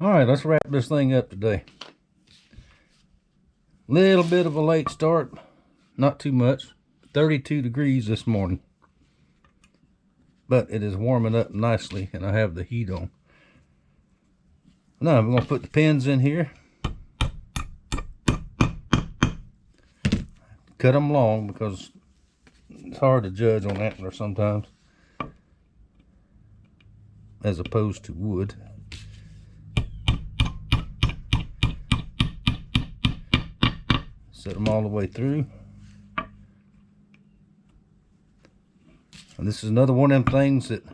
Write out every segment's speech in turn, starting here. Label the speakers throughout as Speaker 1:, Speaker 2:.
Speaker 1: Alright, let's wrap this thing up today. Little bit of a late start, not too much. 32 degrees this morning. But it is warming up nicely and I have the heat on. Now I'm going to put the pins in here. Cut them long because it's hard to judge on antler sometimes, as opposed to wood. Set them all the way through. And this is another one of them things that,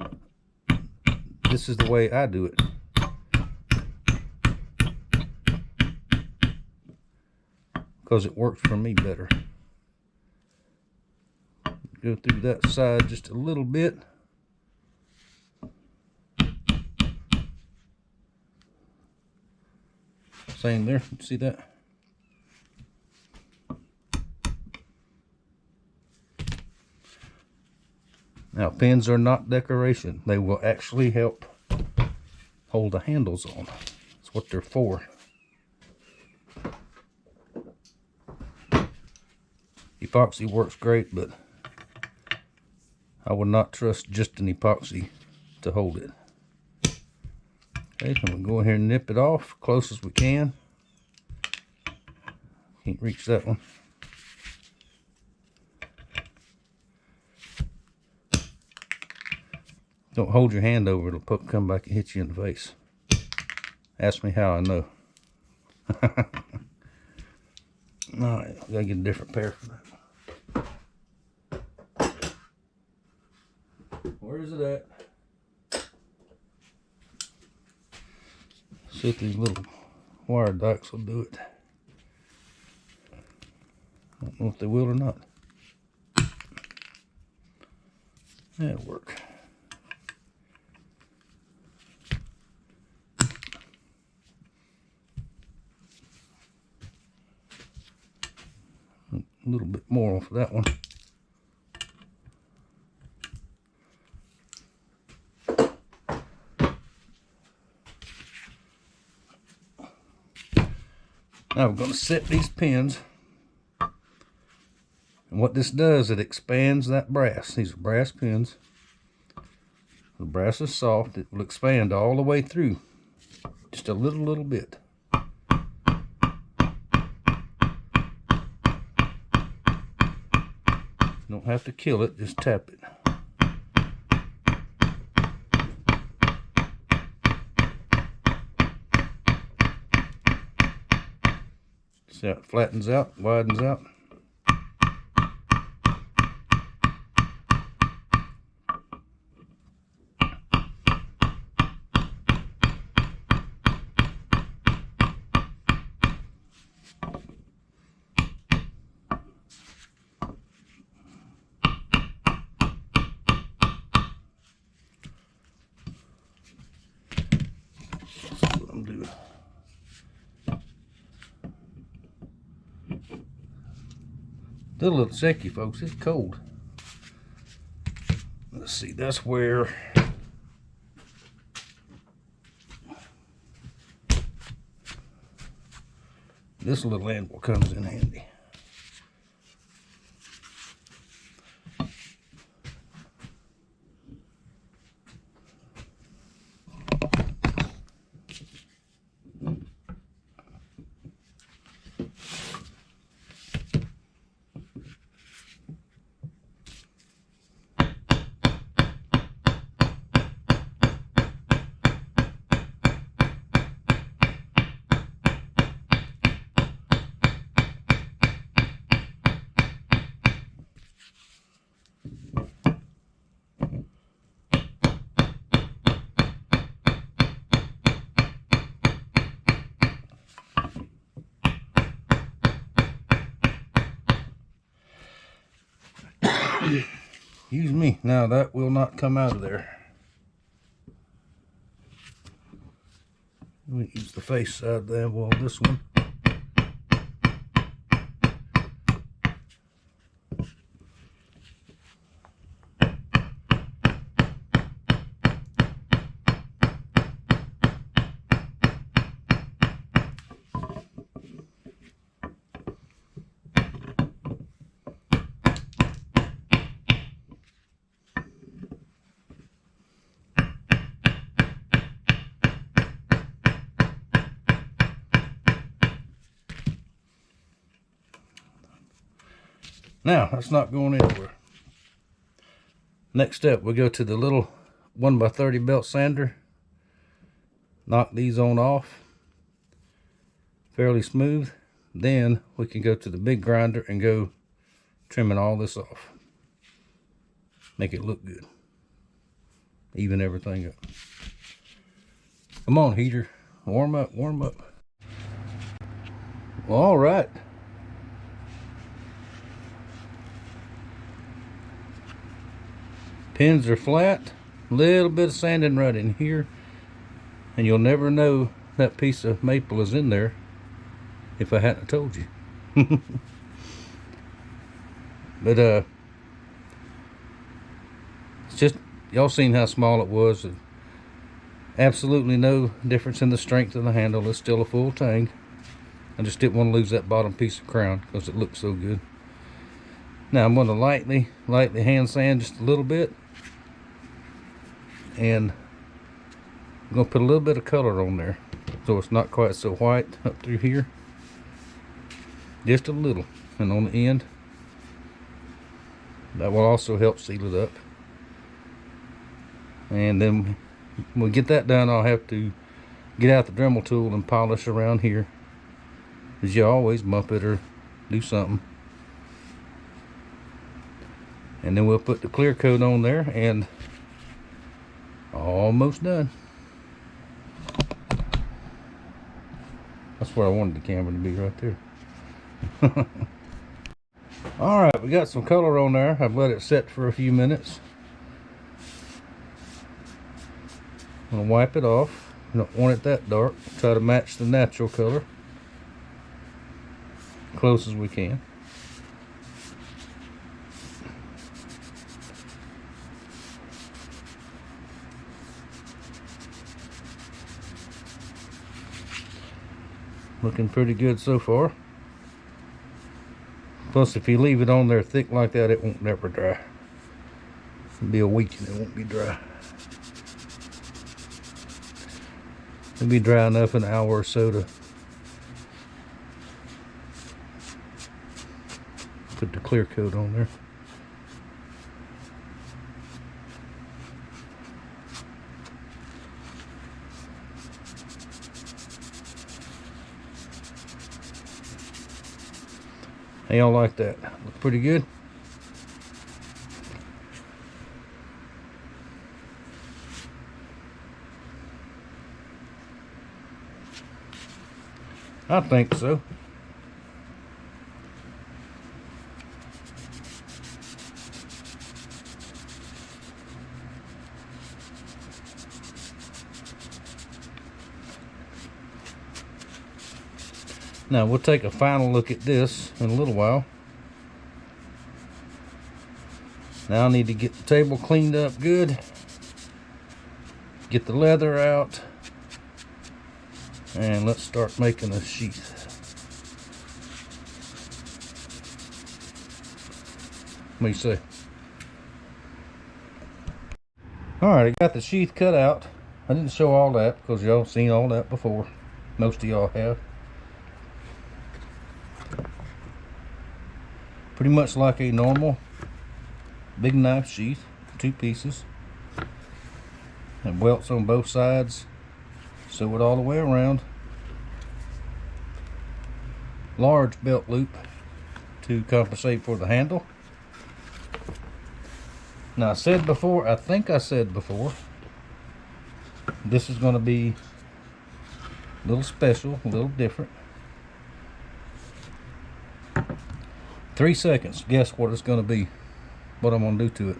Speaker 1: this is the way I do it. Because it works for me better. Go through that side just a little bit. Same there, see that? Now, pins are not decoration. They will actually help hold the handles on. That's what they're for. Epoxy works great, but I would not trust just an epoxy to hold it. Okay, so we'll go in here and nip it off close as we can. Can't reach that one. Don't hold your hand over it, it'll come back and hit you in the face. Ask me how I know. Alright, I gotta get a different pair for that. Where is it at? See if these little wire dikes will do it. I don't know if they will or not. That'll work. A little bit more for that one. Now we're going to set these pins, and what this does, it expands that brass. These are brass pins. The brass is soft. It will expand all the way through, just a little bit. You don't have to kill it, just tap it. See how it flattens out, widens out. That's what I'm doing. Still a little shaky, folks. It's cold. Let's see, that's where this little anvil comes in handy. Excuse me. Now that will not come out of there. Let me use the face side of the anvil on this one. Now, that's not going anywhere. Next step, we go to the little 1x30 belt sander. Knock these on off. Fairly smooth. Then we can go to the big grinder and go trimming all this off. Make it look good. Even everything up. Come on, heater. Warm up, warm up. All right. Pins are flat. A little bit of sanding right in here. And you'll never know that piece of maple is in there if I hadn't told you. But it's just, y'all seen how small it was. Absolutely no difference in the strength of the handle. It's still a full tang. I just didn't want to lose that bottom piece of crown because it looks so good. Now I'm going to lightly hand sand just a little bit. And I'm going to put a little bit of color on there so it's not quite so white up through here. Just a little. And on the end. That will also help seal it up. And then when we get that done, I'll have to get out the Dremel tool and polish around here. As you always bump it or do something. And then we'll put the clear coat on there and almost done. That's where I wanted the camera to be, right there. Alright, we got some color on there. I've let it set for a few minutes. I'm going to wipe it off. You don't want it that dark. Try to match the natural color. Close as we can. Looking pretty good so far. Plus, if you leave it on there thick like that, it won't never dry. It'll be a week and it won't be dry. It'll be dry enough in an hour or so to put the clear coat on there. How y'all like that? Look pretty good? I think so. Now we'll take a final look at this in a little while. Now I need to get the table cleaned up good. Get the leather out. And let's start making a sheath. What do you say? Alright, I got the sheath cut out. I didn't show all that because y'all seen all that before. Most of y'all have. Pretty much like a normal big knife sheath, 2 pieces. And welts on both sides. Sew it all the way around. Large belt loop to compensate for the handle. Now I said before, I think I said before, this is going to be a little special, a little different. 3 seconds, guess what it's going to be, what I'm going to do to it.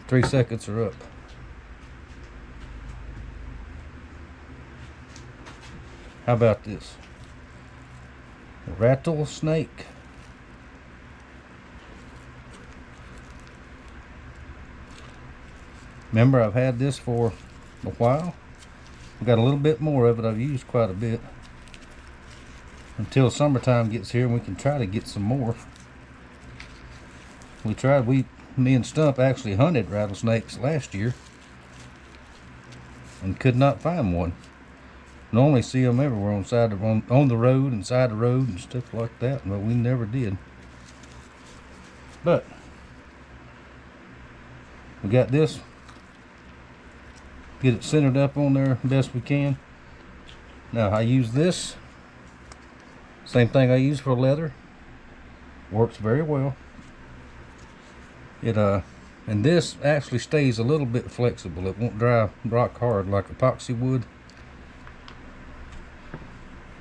Speaker 1: 3 seconds are up. How about this? Rattlesnake. Remember, I've had this for a while. I've got a little bit more of it. I've used quite a bit. Until summertime gets here and we can try to get some more. Me and Stump actually hunted rattlesnakes last year and could not find one. Normally see them everywhere on the road and side of the road and stuff like that, but we never did. But we got this. Get it centered up on there best we can. Now I use this. Same thing I use for leather. Works very well. It and this actually stays a little bit flexible. It won't dry rock hard like epoxy would.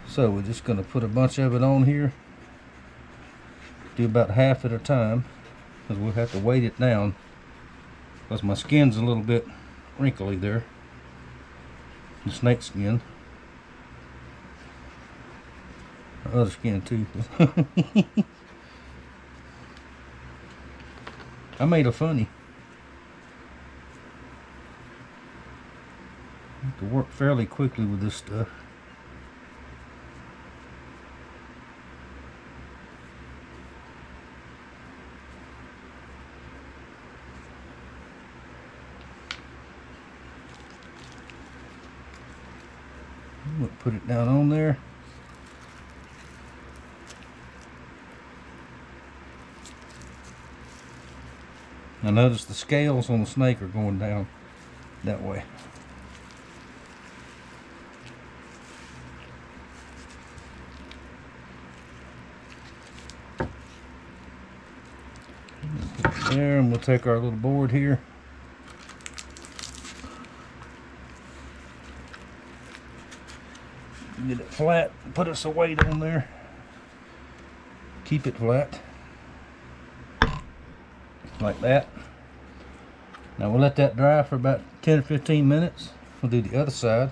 Speaker 1: So we're just going to put a bunch of it on here. Do about half at a time, because we'll have to weight it down, because my skin's a little bit wrinkly there. The snake skin. The other skin too. I made a funny. I have to work fairly quickly with this stuff. We'll put it down on there. Now notice the scales on the snake are going down that way. Put it there, and we'll take our little board here. Get it flat, put us a weight on there. Keep it flat. Like that. Now we'll let that dry for about 10 or 15 minutes. We'll do the other side.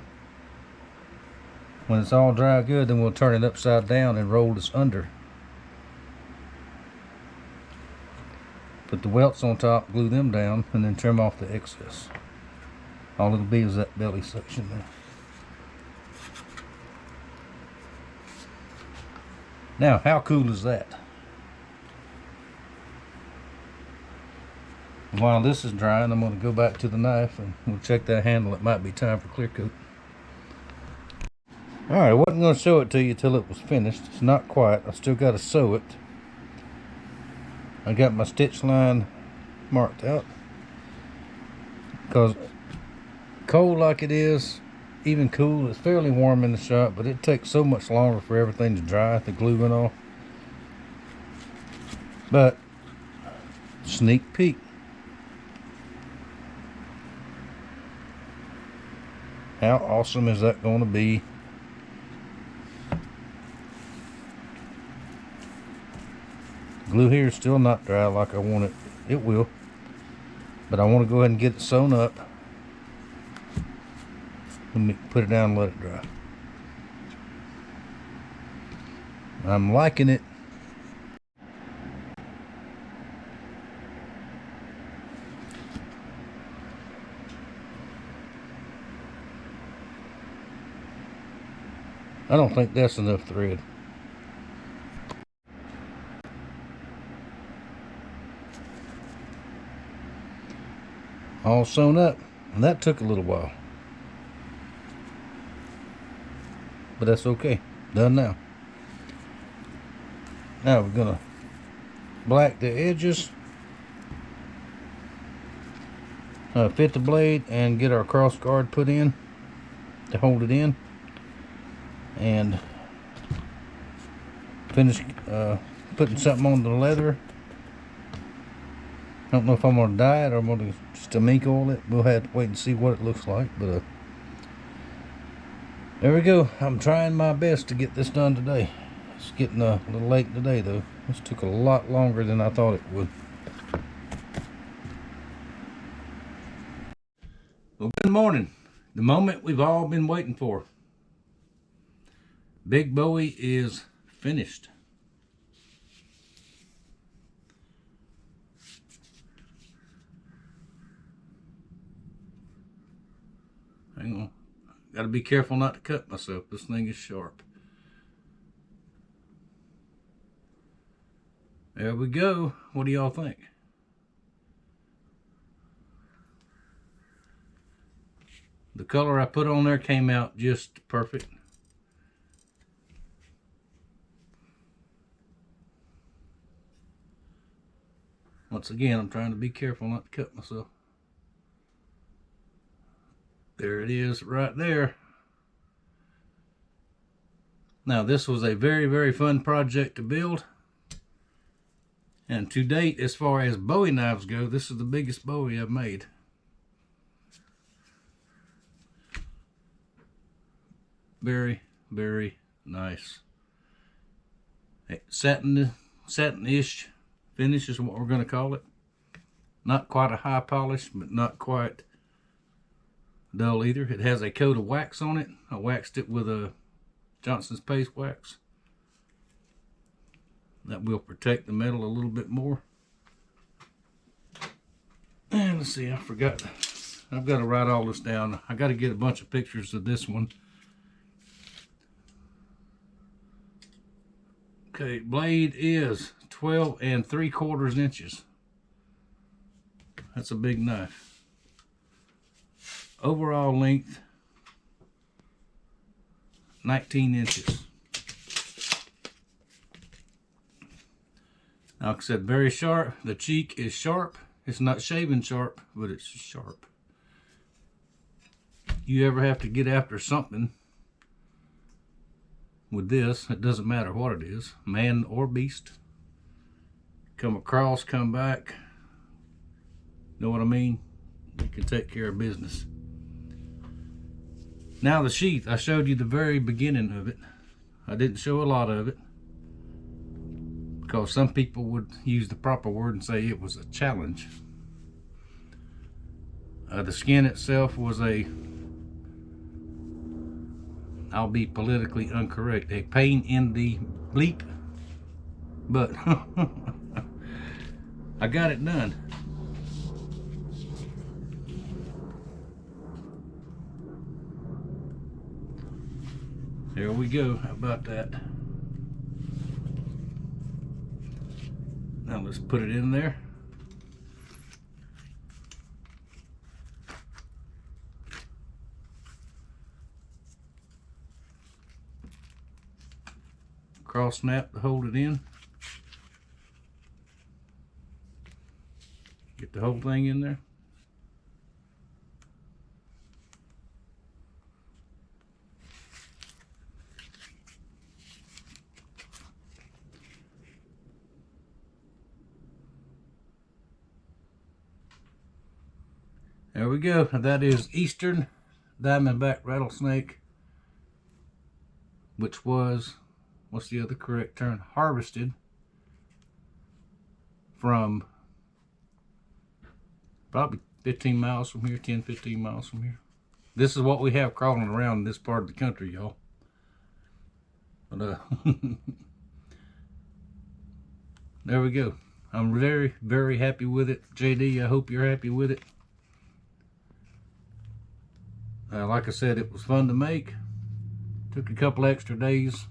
Speaker 1: When it's all dry good, then we'll turn it upside down and roll this under. Put the welts on top, glue them down, and then trim off the excess. All it'll be is that belly section there. Now, how cool is that? While this is drying, I'm going to go back to the knife and we'll check that handle. It might be time for clear coat. Alright, I wasn't going to show it to you till it was finished. It's not quite. I still got to sew it. I got my stitch line marked out. Because cold like it is, even cool, it's fairly warm in the shop, but it takes so much longer for everything to dry, the glue and all. But, sneak peek. How awesome is that going to be? Glue here is still not dry like I want it. It will. But I want to go ahead and get it sewn up. Let me put it down and let it dry. I'm liking it. I don't think that's enough thread. All sewn up, and that took a little while. But that's okay. Done now. Now we're gonna black the edges, fit the blade, and get our cross guard put in to hold it in, and finish putting something on the leather. I don't know if I'm gonna dye it or I'm gonna just mink oil it. We'll have to wait and see what it looks like, but there we go. I'm trying my best to get this done today. It's getting a little late today though. This took a lot longer than I thought it would. Well, good morning. The moment we've all been waiting for. Big Bowie is finished. Hang on. Gotta be careful not to cut myself. This thing is sharp. There we go. What do y'all think? The color I put on there came out just perfect. Once again, I'm trying to be careful not to cut myself. There it is right there. Now, this was a very, very fun project to build. And to date, as far as Bowie knives go, this is the biggest Bowie I've made. Very, very nice. Satin-ish finish is what we're going to call it. Not quite a high polish, but not quite dull either. It has a coat of wax on it. I waxed it with a Johnson's paste wax. That will protect the metal a little bit more. And let's see, I forgot. I've got to write all this down. I got to get a bunch of pictures of this one. Okay, blade is 12 3/4 inches. That's a big knife. Overall length, 19 inches. Now, like I said, very sharp. The cheek is sharp. It's not shaven sharp, but it's sharp. You ever have to get after something with this, it doesn't matter what it is, man or beast. Come across, come back. Know what I mean? You can take care of business. Now the sheath, I showed you the very beginning of it. I didn't show a lot of it, because some people would use the proper word and say it was a challenge. The skin itself was a, I'll be politically incorrect, a pain in the bleep, but I got it done. There we go. How about that? Now let's put it in there. Cross snap to hold it in. Get the whole thing in there. There we go. That is Eastern Diamondback Rattlesnake, which was, what's the other correct term? Harvested from probably 15 miles from here, 10, 15 miles from here. This is what we have crawling around in this part of the country, y'all. But there we go. I'm very, very happy with it. JD, I hope you're happy with it. Like I said, it was fun to make. Took a couple extra days.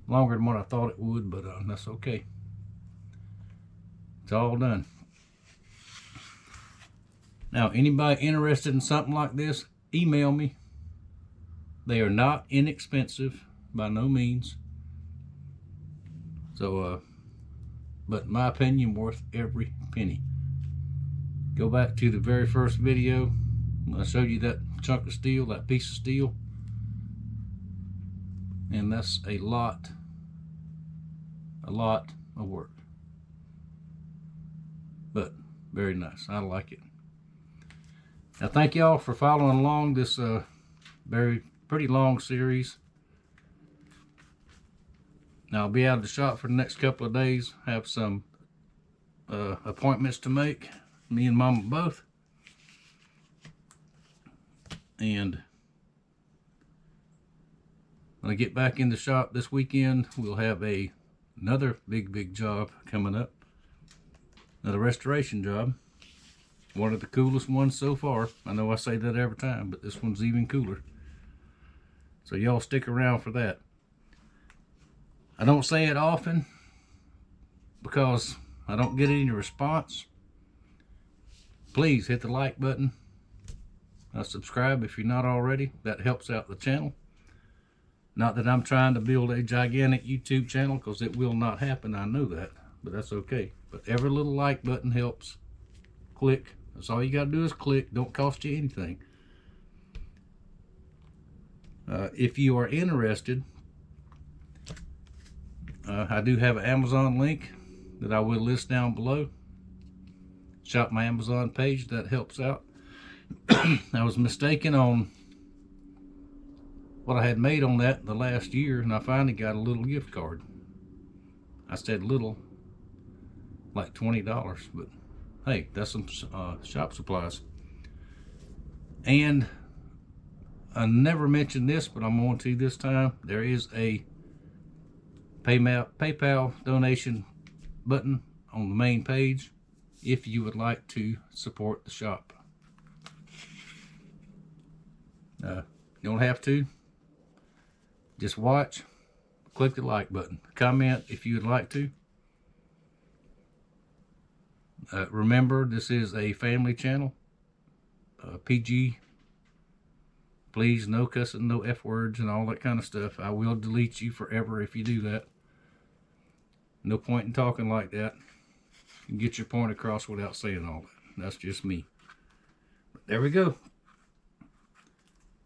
Speaker 1: Longer than what I thought it would, but that's okay. It's all done. Now, anybody interested in something like this, email me. They are not inexpensive, by no means. So, but in my opinion, worth every penny. Go back to the very first video. I showed you that chunk of steel, that piece of steel. And that's a lot of work. But very nice. I like it. Now, thank y'all for following along this pretty long series. Now, I'll be out of the shop for the next couple of days. Have some appointments to make. Me and Mama both. And when I get back in the shop this weekend, we'll have another big job coming up. Another restoration job. One of the coolest ones so far. I know I say that every time, but this one's even cooler. So y'all stick around for that. I don't say it often because I don't get any response. Please hit the like button. Subscribe if you're not already. That helps out the channel. Not that I'm trying to build a gigantic YouTube channel, because it will not happen. I know that. but that's okay. But every little like button helps. Click. That's all you got to do is click. Don't cost you anything. If you are interested, I do have an Amazon link that I will list down below. Shop my Amazon page. That helps out. I was mistaken on what I had made on that the last year, and I finally got a little gift card. I said little, like $20, but hey, that's some shop supplies. And I never mentioned this, but I'm going to this time. There is a PayPal donation button on the main page if you would like to support the shop. You don't have to. Just watch, click the like button, comment if you would like to. Remember, this is a family channel, PG. Please, no cussing, no F words and all that kind of stuff. I will delete you forever if you do that. No point in talking like that. You can get your point across without saying all that. That's just me. But there we go.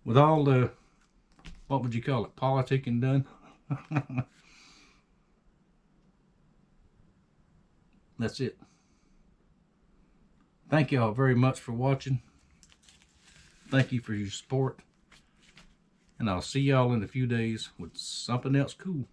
Speaker 1: With all the, what would you call it, politicking done? That's it. Thank y'all very much for watching. Thank you for your support. And I'll see y'all in a few days with something else cool.